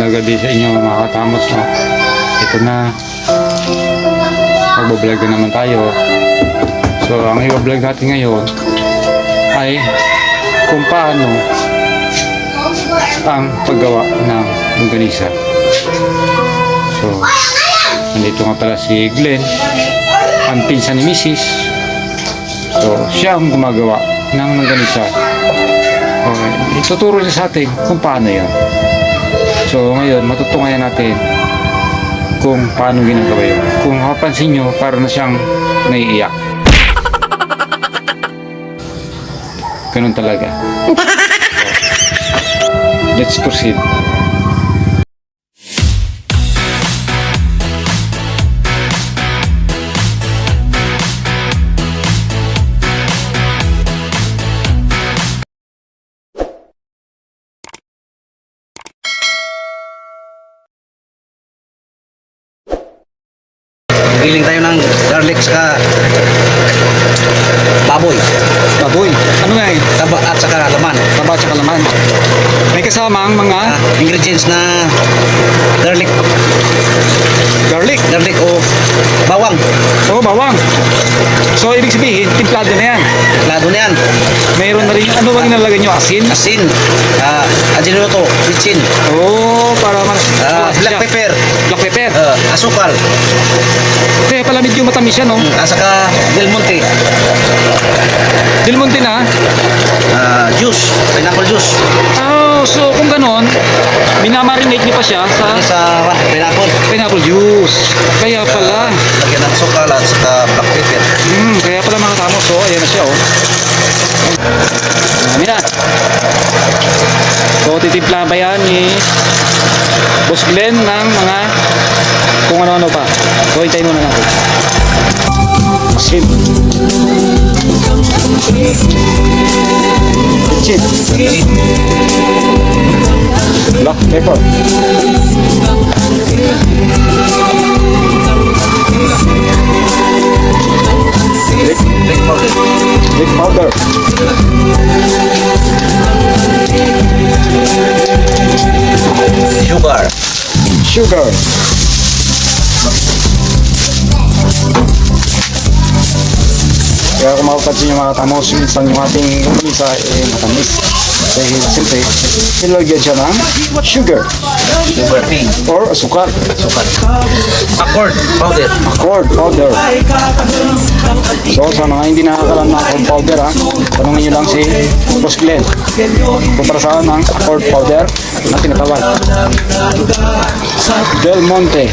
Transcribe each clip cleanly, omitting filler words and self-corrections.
Magandang gabi sa inyo mga katamos, no? Ito na, magbablog na naman tayo. So ang i-vlog natin ngayon ay kung paano ang paggawa ng longganisa. So nandito nga pala si Glenn, ang pinsan ni Mrs. So siya ang gumagawa ng longganisa. Okay, ituturo niya sa atin kung paano yan. So ngayon matutungayan natin kung paano ginagawa yun. Kung mapapansin nyo, para na siyang naiiyak. Ganun talaga. Let's proceed. Giling tayo ng garlic saka baboy. Baboy. Ano nga eh? Taba at saka laman. Taba at saka laman. May kasamang mga Ingredients na garlic. Garlic o bawang. oh, bawang. So ibig sabihin, timplado na yan. Lado na yan. Mayroon na rin, ano bang inalagay nyo? Asin? Asin. Ajinomoto. Bitchin. Oh, para Black pepper. Black pepper. Asukal. Kaya pala medyo matamis yan, no? At saka Del Monte. Del Monte na. Juice. Pineapple juice. Oh, so kung ganon, minamarinate niyo pa siya sa Pineapple. pineapple juice. Kaya pala. Lagyan ng sukal at saka black pepper. Kaya pala mga tamos, so ayan na siya, oh. Marami na. So titimpla ba yan ni Boss Glenn ng mga kung ano-ano pa. So hintayin muna natin. Asin. Bitchin. Black pepper. Black powder. Black powder. Sugar. Kaya kung mapapansin yung mga tamos, minsan yung ating longganisa matamis. Dahil siyempre, nilagyan siya ng sugar Sugar cane. or asukal. Sukal. Accord powder. Accord powder. So sa mga hindi nakakalam ng accord powder, tanongin nyo lang si Boss Glenn kung para saan ng accord powder na tinatawag Del Monte.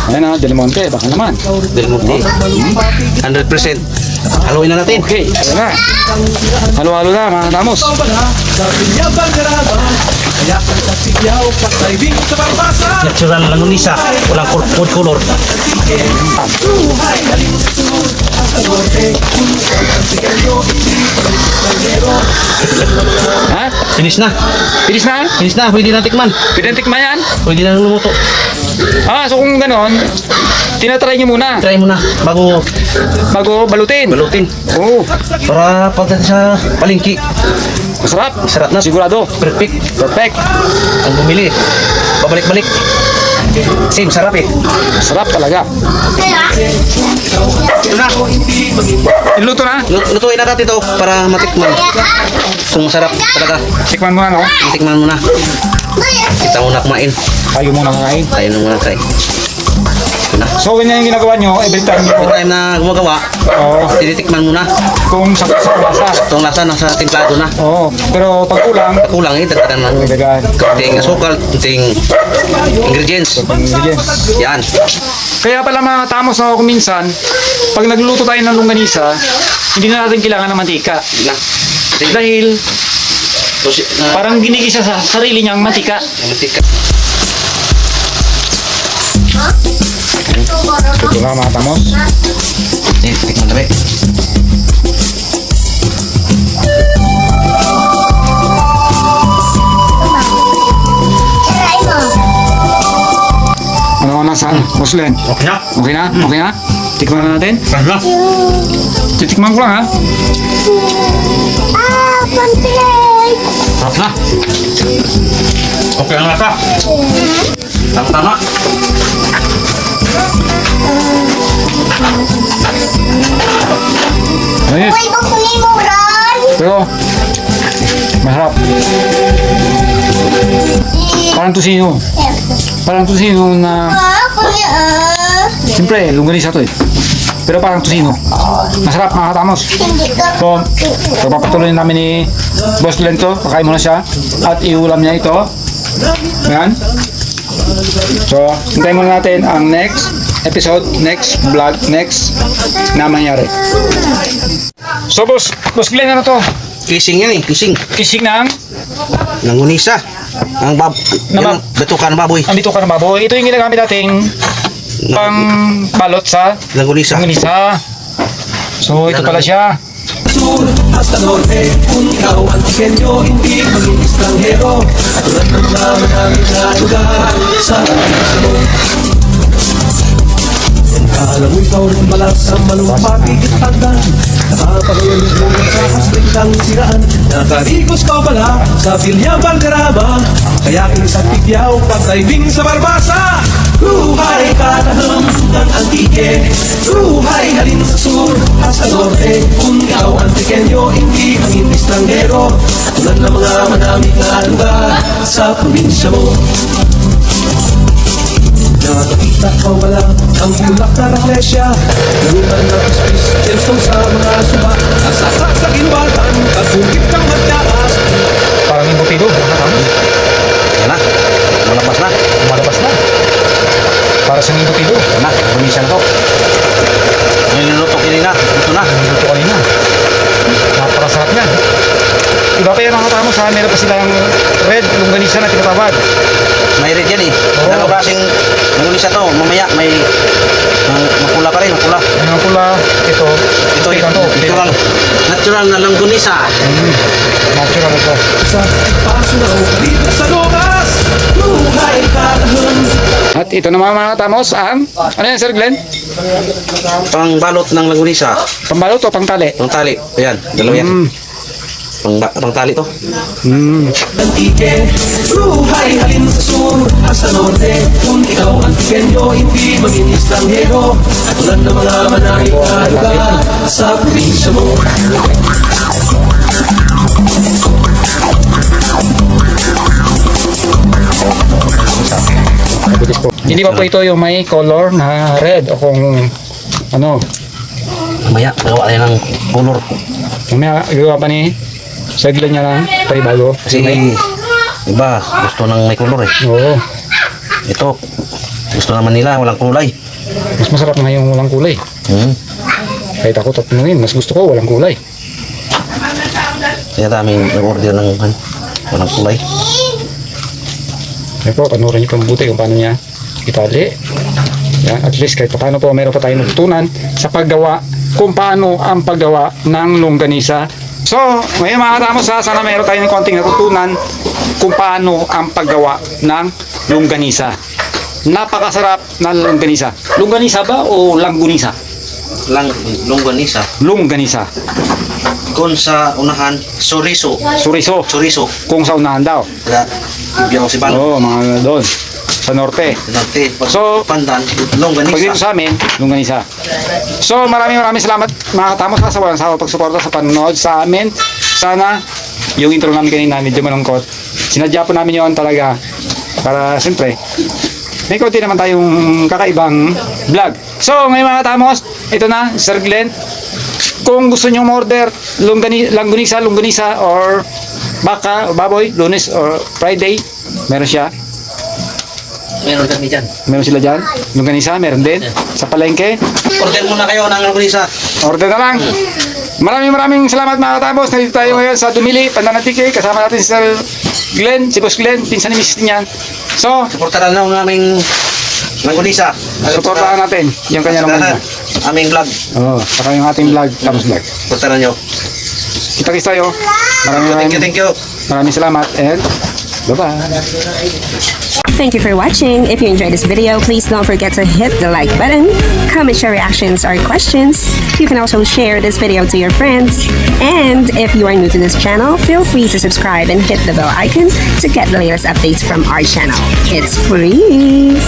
Ayan na, Del Monte, baka naman. Del Monte. 100%. Haluin na natin. Okay, ayan na. Halo-halo na mga tamos. Natural longganisa. Walang food color. Ha? Finish na. Finish na? Finish na. Pwede na tikman. Pidentik ma yan? Pwede na lumuto. So kung ganon, tinatry nyo muna Try mo na bago bago balutin. balutin. Oo, Para pagdating sa palengke, masarap. sarap na. Sigurado. Perfect. Perfect. Ang bumili. Babalik-balik. Same, sarap eh. Masarap talaga. Ito na. Iluto na. Lutuin na natin ito para matikman. Kung sarap talaga. Tikman mo na, no? Tikman mo na. Kita muna kumain. Tayo muna kakain. Tayo na muna try. Ito na. So, ganyan yung ginagawa nyo every time nyo. Every time na gumagawa, Oo. tinitikman muna. Kung sakit sa lasa. Itong lasa nasa templado na. Oo. Pero pag kulang, Kulang eh, dagdagan ng dagan. kunting asukal, kunting ingredients. Ingredients. Yan. Kaya pala mga tamos na kung minsan, pag nagluluto tayo ng longganisa, hindi na natin kailangan ng mantika. Yan lang. Dahil Parang parang ginigisa sa sarili niyang mantika. mantika. Ito nga mga tamos. Tikman na ba? Ano ang nasa? Muslim? Okay na. Okay na? Okay na? Tikman na natin? Sarap na. Titikman ko lang ha. Konti. Sarap na. Okay ang lasa. Tama-tama. Ayos. Uy, kukunin mo, Ron. Pero, masarap. Parang tusino. Parang tusino na, Kuya, siyempre, longganisa to eh. Pero parang tusino. Masarap mga katamos. hindi ka. So papatuloy namin ni Boss Lento. Pakain muna siya. At iulam niya ito. Ayan. So, hintayin muna natin ang next episode, next vlog, next na mangyari. So, Boss Glenn, ano to? Kissing yan eh, kissing. Kising ng Nangunisa. Ang Nabab- batukan ng baboy. andito ka ng baboy. Ito yung ginagamit nating pang balot sa Nangunisa. isa. So, ito pala siya. Sur hasta norte, kung ikaw ang disenyo, hindi maging estranghero. At tulad ng mga maraming na lugar sa mo. Kala mo ikaw rin pala sa malumpati kitagdan. Nakapagayon ng buwan sa hasling ng siraan. Nakarikos ka pala sa Vilyaban Caraba. Kaya kinisang tigyaw pagtaibing sa Barbasa. Buhay katahang sugang antike. Buhay halin sa sur at sa norte. Kung ikaw ang pekenyo, hindi maging estranghero. Tulad ng mga manaming na lugar sa probinsya mo. Nakakita ka wala ang bulak na raklesya. Garutan na pispis, gemstone sa mga suba. Nasasak sa ginubatan, kasungkit kang magtaas. Parang yung butido. Yan na. Malabas na. Malabas na. Para sa yung butido. Yan na. Nangunisa na to. Niluluto kinina. Ito na. Ito kanina. Napakasarap niya. Iba pa yan ang katamos ha. Meron pa silang red longganisa na tinatawag. May red yan eh. Oo. Dalawang klaseng nangunisa to. Mamaya may makula pa rin. Makula. Ang pula, ito. Ito Ito natural. Natural na langgunisa. Natural ito. Sa pasunaw, dito sa lukas. Buhay katahang At ito naman mga katamos ang, ano yan Sir Glenn? Pangbalot ng langgunisa. Pambalot o pangtali? Pangtali. Ayan. Dalawa yan. Pangtali to. antike. Buhay halin sa sur at sa norte. Kung ikaw ang pekenyo, hindi maging estranghero. At tulad ng mga manaming na lugar sa probinsya mo. Hindi pa po ito yung may color na red o kung ano. Mamaya. Magawa tayo ng color. Mamaya gawa pa ni Sir Glenn niya lang paribago. Kasi iba gusto ng may color eh. Oo. Ito gusto naman nila walang kulay. Mas masarap nga yung walang kulay. Kahit ako tatanungin, mas gusto ko walang kulay. Kaya daming nag-order ng walang kulay. Kaya po, panurin niyo po mabuti kung paano niya itali. Yan, at least kahit paano po, meron pa tayong natutunan sa paggawa, kung paano ang paggawa ng longganisa. So, ngayon mga katamos ha, sana meron tayong konting natutunan kung paano ang paggawa ng longganisa. Napakasarap na longganisa. Longganisa ba o langgunisa? Longganisa. Longganisa. Kung sa unahan, chorizo. Suriso. Chorizo. Kung sa unahan daw. Kaya bibigyan ko si Balo. Oo, mga doon. Sa norte. Norte. Pag So, pandan, Pag dito longganisa. sa amin, longganisa. So, maraming salamat mga katamos ha, sa walang sawa pagsuporta sa panonood sa amin. Sana yung intro namin kanina medyo malungkot. Sinadya po namin yon talaga para siyempre may konti naman tayong kakaibang vlog. So, ngayon mga katamos, ito na, Sir Glenn. Kung gusto nyo order langgunisa or baka, baboy, Lunes or Friday, meron siya. Meron kami dyan. Meron sila dyan. Longganisa, meron din. Sa palengke. Order muna kayo ng longganisa. Order na lang. Maraming salamat mga katapos. Nandito tayo ngayon sa Dumili, Pandanatike. Kasama natin si Sir Glenn, si Boss Glenn, pinsan ni Mrs. niyan. So, Suportahan lang ng aming longganisa. supportahan natin yung kanya naman. Aming vlog. Oo, saka yung ating vlog, Tapos Vlog. Suportahan nyo. Kita-kits tayo. Thank you. Maraming salamat and bye-bye. Thank you for watching. If you enjoyed this video, please don't forget to hit the like button, comment your reactions or questions. You can also share this video to your friends. And if you are new to this channel, feel free to subscribe and hit the bell icon to get the latest updates from our channel. It's free!